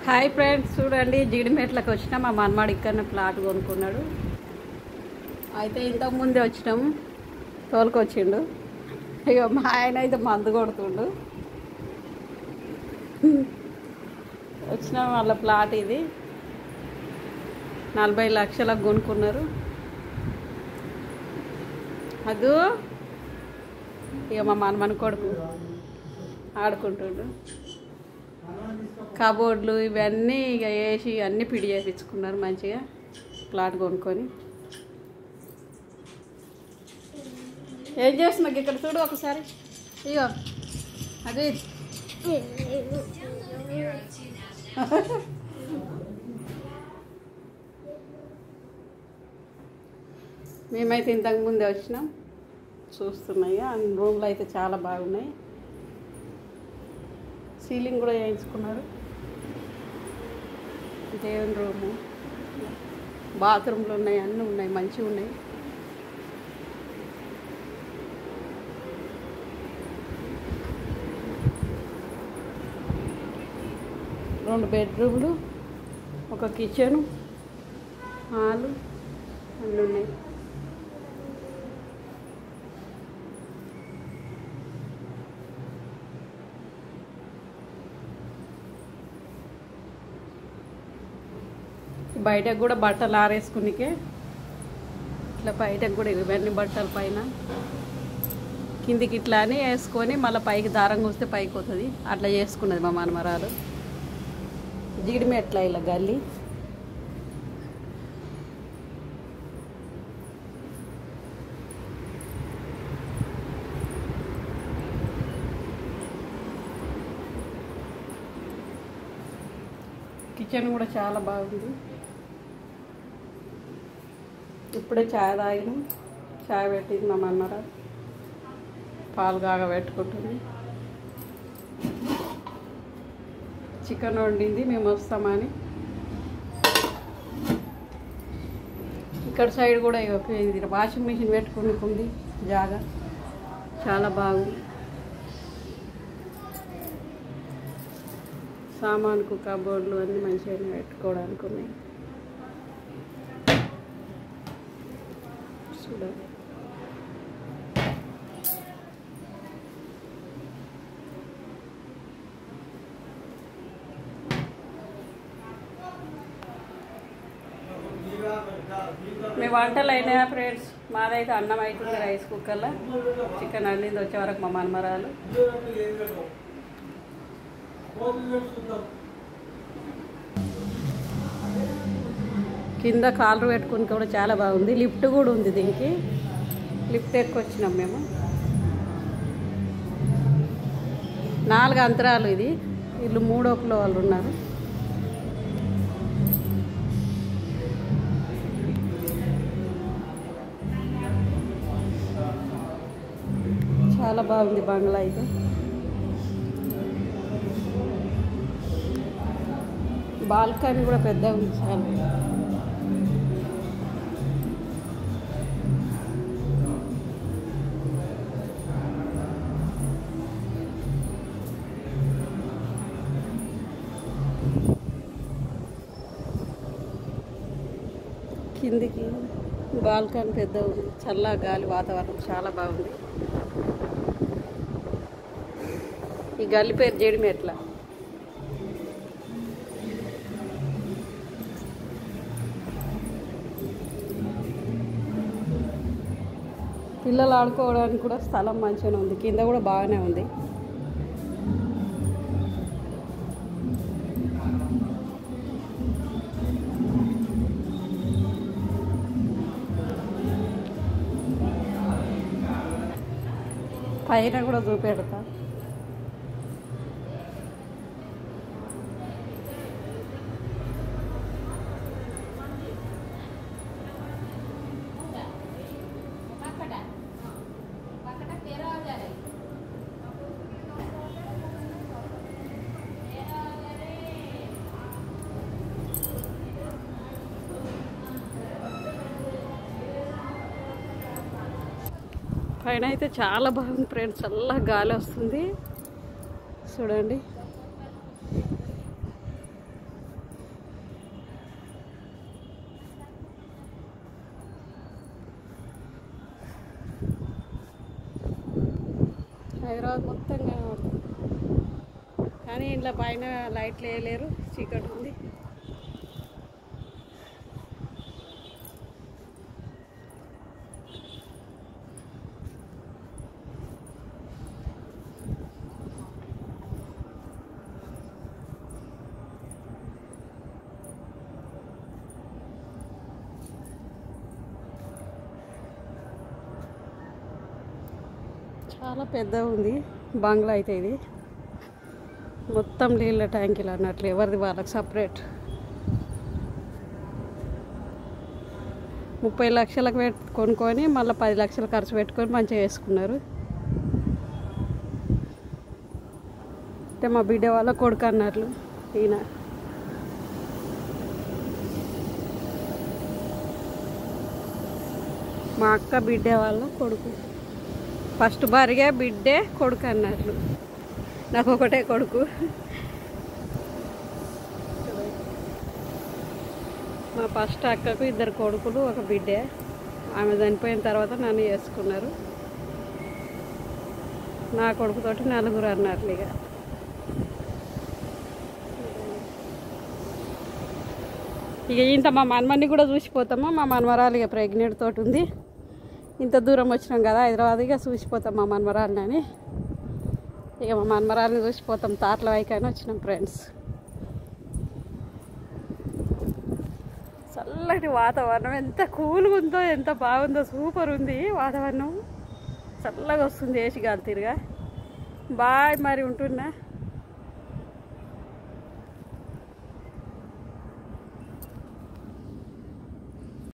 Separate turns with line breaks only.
Hi friends, చూడండి జీడిమెట్లకు వచ్చినా మా మనమాడు ఇక్కడ ప్లాట్ కొనుక్కున్నాడు. అయితే ఇంతకు ముందే వచ్చినాము, తోలుకొచ్చిండు. ఇక మా ఆయన అయితే మందు కొడుతుండు. వచ్చినాం వాళ్ళ ప్లాట్ ఇది 40 లక్షలకు కొనుక్కున్నారు. అదు ఇక మా మనమని కొడుకు ఆడుకుంటుండు. కబోర్డ్లు ఇవన్నీ ఇక వేసి అన్నీ పిడి చేయించుకున్నారు మంచిగా ప్లాట్ కొనుక్కొని. ఏం చేస్తున్నావు ఇక్కడ చూడు ఒకసారి. ఇగో అది మేమైతే ఇంతకు ముందే వచ్చినాం, చూస్తున్నాయి. అన్ని రూమ్లు అయితే చాలా బాగున్నాయి. సీలింగ్ కూడా చేయించుకున్నారు. దేవుని రూము, బాత్రూమ్లు ఉన్నాయి, అన్నీ ఉన్నాయి, మంచిగా ఉన్నాయి. రెండు బెడ్రూమ్లు, ఒక కిచెను, హాలు అన్నీ ఉన్నాయి. బయటకు కూడా బట్టలు ఆరేసుకునికే ఇట్లా బయటకు కూడా ఇవన్నీ బట్టల పైన కిందికి ఇట్లా అని వేసుకొని మళ్ళీ పైకి దారం కూస్తే పైకి వస్తుంది. అట్లా చేసుకున్నది మా మనమరాలు. జీడిమెట్ల ఇలా గల్లీ. కిచెన్ కూడా చాలా బాగుంది. ఇప్పుడే చాయ్ తాగినాం. చాయ్ పెట్టింది మా మనమర, పాలు కాగా పెట్టుకుంటుంది. చికెన్ వండింది మేము వస్తామని. ఇక్కడ సైడ్ కూడా ఇది వాషింగ్ మిషన్ పెట్టుకుంటుంది జాగా, చాలా బాగుంది. సామానుకు కబోర్డ్లు అన్నీ మంచిగా పెట్టుకోవడానికి ఉన్నాయి. చూడండి మీ వంటలు అయినాయా ఫ్రెండ్స్? మాదైతే అన్నం అవుతుంది రైస్ కుక్కర్లో. చికెన్ వండింది వచ్చే వరకు మా మనమరాలు. కింద కాలర్ పెట్టుకుని కూడా చాలా బాగుంది. లిఫ్ట్ కూడా ఉంది దీనికి. లిఫ్ట్ ఎక్కొచ్చినాం మేము. 4 అంతరాలు ఇది. వీళ్ళు 3వ ఫ్లోర్లు ఉన్నారు. చాలా బాగుంది బంగ్లా అయితే. బాల్కనీ కూడా పెద్ద ఉంది చాలా. కిందికి బాల్కనీ పెద్ద ఉంది, చల్ల గాలి, వాతావరణం చాలా బాగుంది. ఈ గల్లి పేరు జీడిమెట్ల. పిల్లలు ఆడుకోవడానికి కూడా స్థలం మంచిగానే ఉంది. కింద కూడా బాగానే ఉంది. పైన కూడా చూపెడతా. పైన అయితే చాలా బాగుంది ఫ్రెండ్స్, చల్లగా గాలి వస్తుంది. చూడండి హైదరాబాద్ మొత్తం కనబడుతుంది. కానీ ఇంట్లో పైన లైట్లు వేయలేరు, చీకటి ఉంది. చాలా పెద్దగా ఉంది బంగ్లా అయితే. ఇది మొత్తం నీళ్ళ ట్యాంకీలు అన్నట్లు, ఎవరిది వాళ్ళకి సపరేట్. 30 లక్షలకు కొనుక్కొని మళ్ళీ 10 లక్షలు ఖర్చు పెట్టుకొని మంచిగా వేసుకున్నారు. అంటే మా బిడ్డ వాళ్ళ కొడుకు అన్నట్లు ఈయన. మా అక్క బిడ్డ వాళ్ళ కొడుకు. ఫస్ట్ భార్య బిడ్డే కొడుకు అన్నట్లు. నాకు ఒకటే కొడుకు. మా ఫస్ట్ అక్కకు 2 కొడుకులు, 1 బిడ్డే. ఆమె చనిపోయిన తర్వాత నన్ను చేసుకున్నారు. నా కొడుకుతోటి 4 అన్నట్లు. ఇక ఇంత మా మనమన్ని కూడా చూసిపోతాము. మా మనమరాలు ఇక ప్రెగ్నెంట్ తోటి ఉంది. ఇంత దూరం వచ్చినాం కదా హైదరాబాద్, ఇక చూసిపోతాం మా మనమరాలని. ఇక మా మనమరాలని చూసిపోతాం. తాట్ల వైకైనా వచ్చినాం ఫ్రెండ్స్. చల్లటి వాతావరణం, ఎంత కూల్గా ఉందో, ఎంత బాగుందో, సూపర్ ఉంది వాతావరణం. చల్లగా వస్తుంది ఏసి గాలి తిరిగా. బాయ్, మరి ఉంటున్నా.